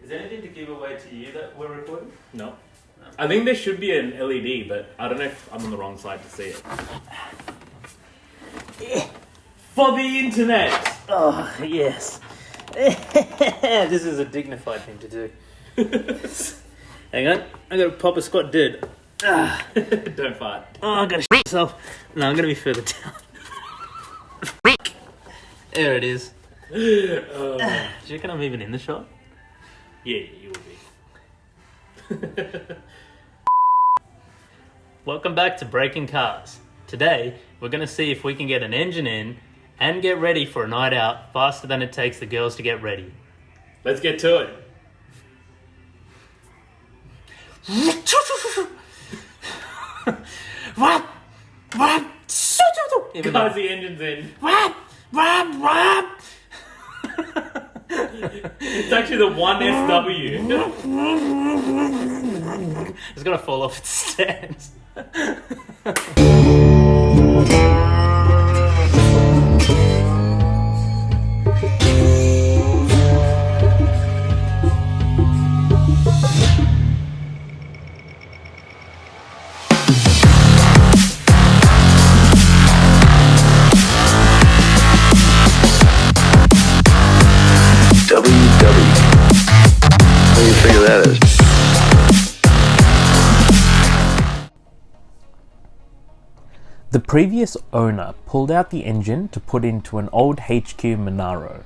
Is there anything to give away to you that we're recording? No. I think there should be an LED, but I don't know if I'm on the wrong side to see it. For the internet! Oh, yes. This is a dignified thing to do. Hang on, I gotta pop a squat, dude. Don't fart. Oh, I gotta shit myself. No, I'm gonna be further down. There it is. Do you reckon I'm even in the shot? Yeah, you will be. Welcome back to Breaking Cars. Today, we're gonna see if we can get an engine in and get ready for a night out faster than it takes the girls to get ready. Let's get to it. Guys, the engine's in. It's actually the 1SW. It's gonna fall off its stands. What do you figure that is? The previous owner pulled out the engine to put into an old HQ Monaro.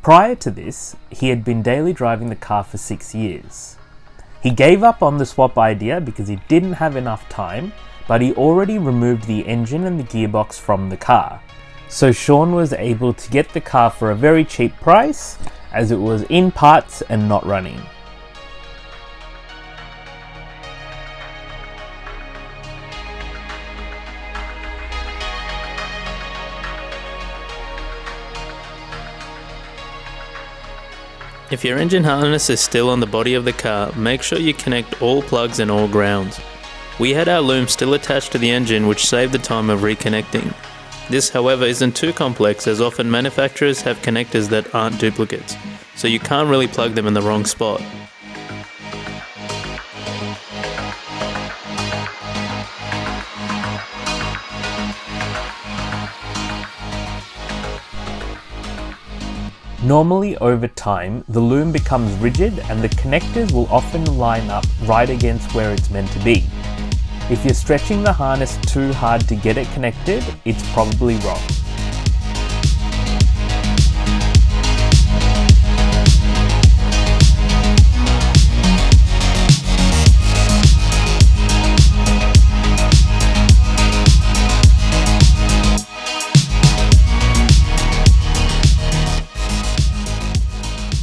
Prior to this, he had been daily driving the car for 6 years. He gave up on the swap idea because he didn't have enough time, but he already removed the engine and the gearbox from the car. So Sean was able to get the car for a very cheap price, as it was in parts and not running. If your engine harness is still on the body of the car, make sure you connect all plugs and all grounds. We had our loom still attached to the engine, which saved the time of reconnecting. This, however, isn't too complex, as often manufacturers have connectors that aren't duplicates, so you can't really plug them in the wrong spot. Normally over time, the loom becomes rigid and the connectors will often line up right against where it's meant to be. If you're stretching the harness too hard to get it connected, it's probably wrong.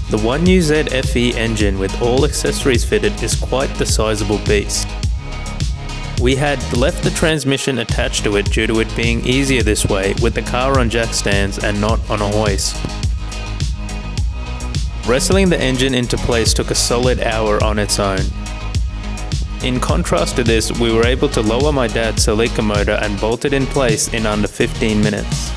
The 1UZ FE engine with all accessories fitted is quite the sizable beast. We had left the transmission attached to it due to it being easier this way with the car on jack stands and not on a hoist. Wrestling the engine into place took a solid hour on its own. In contrast to this, we were able to lower my dad's Celica motor and bolt it in place in under 15 minutes.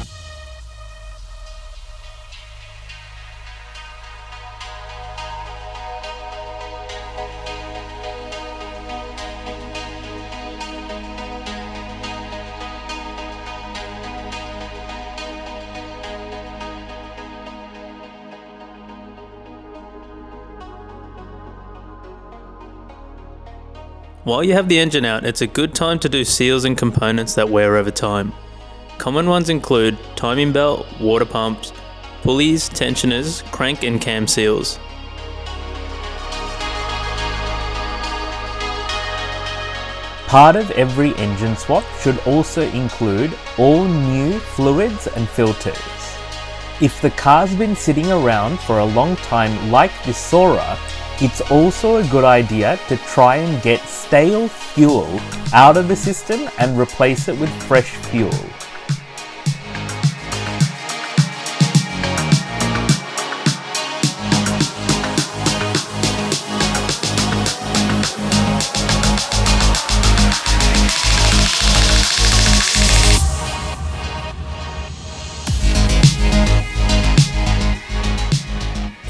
While you have the engine out, it's a good time to do seals and components that wear over time. Common ones include timing belt, water pumps, pulleys, tensioners, crank and cam seals. Part of every engine swap should also include all new fluids and filters. If the car's been sitting around for a long time like this Soarer, it's also a good idea to try and get stale fuel out of the system and replace it with fresh fuel.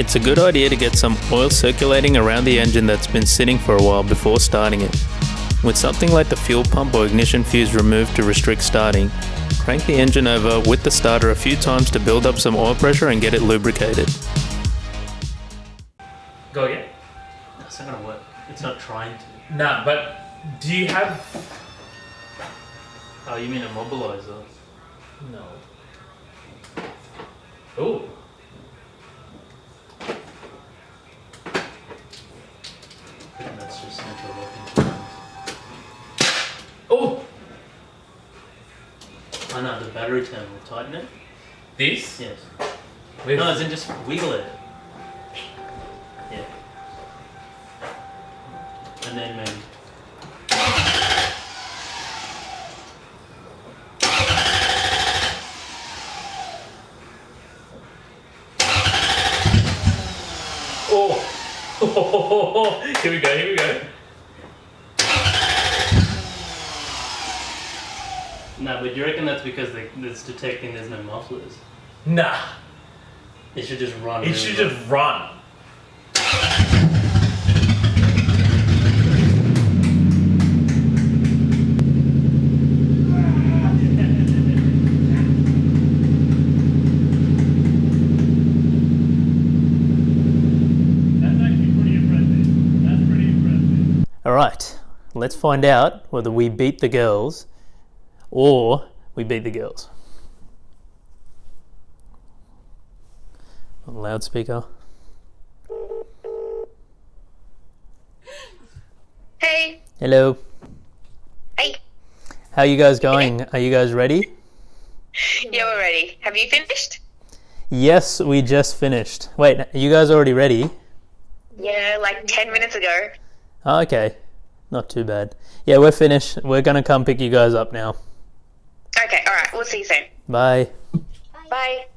It's a good idea to get some oil circulating around the engine that's been sitting for a while before starting it. With something like the fuel pump or ignition fuse removed to restrict starting, crank the engine over with the starter a few times to build up some oil pressure and get it lubricated. Go again? That's not gonna work. It's not trying to. Nah, but do you have... Oh, you mean a mobilizer? No. Oh. That's just central locking. Oh! I know, the battery terminal. Tighten it? This? Yes. With... No, as in just wiggle it. Yeah. And then maybe. Oh! Here we go, here we go. No, but you reckon that's because it's detecting there's no mufflers? Nah. It should just run. It should just run. Alright, let's find out whether we beat the girls or we beat the girls. Loudspeaker. Hey. Hello. Hey. How are you guys going? Are you guys ready? Yeah, we're ready. Have you finished? Yes, we just finished. Wait, are you guys already ready? Yeah, like 10 minutes ago. Oh, okay, not too bad. Yeah, we're finished. We're gonna come pick you guys up now. Okay, alright. We'll see you soon. Bye. Bye.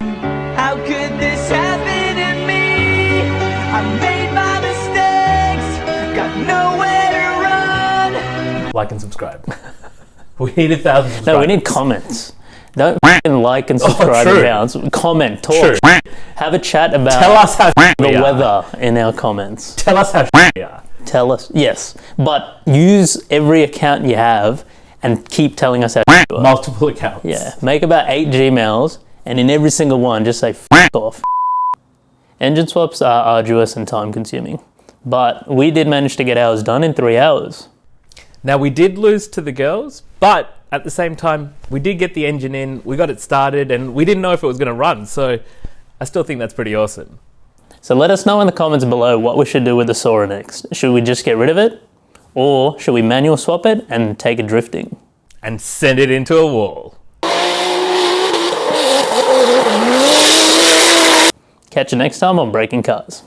How could this happen to me? I made my mistakes, got nowhere to run. Like and subscribe. We need 1,000 subscribers. No, we need comments. Don't f***ing like and subscribe and true. bounce. Comment, talk. True. Have a chat about Tell us how the we are. weather in our comments. Tell us how we are. Tell us, yes. But use every account you have and keep telling us how you are. Multiple accounts. Yeah, make about 8 Gmails and in every single one just say f*** off. Engine swaps are arduous and time consuming. But we did manage to get ours done in 3 hours. Now, we did lose to the girls, but at the same time, we did get the engine in, we got it started, and we didn't know if it was going to run, so I still think that's pretty awesome. So let us know in the comments below what we should do with the Soarer next. Should we just get rid of it? Or should we manual swap it and take it drifting? And send it into a wall. Catch you next time on Breaking Cars.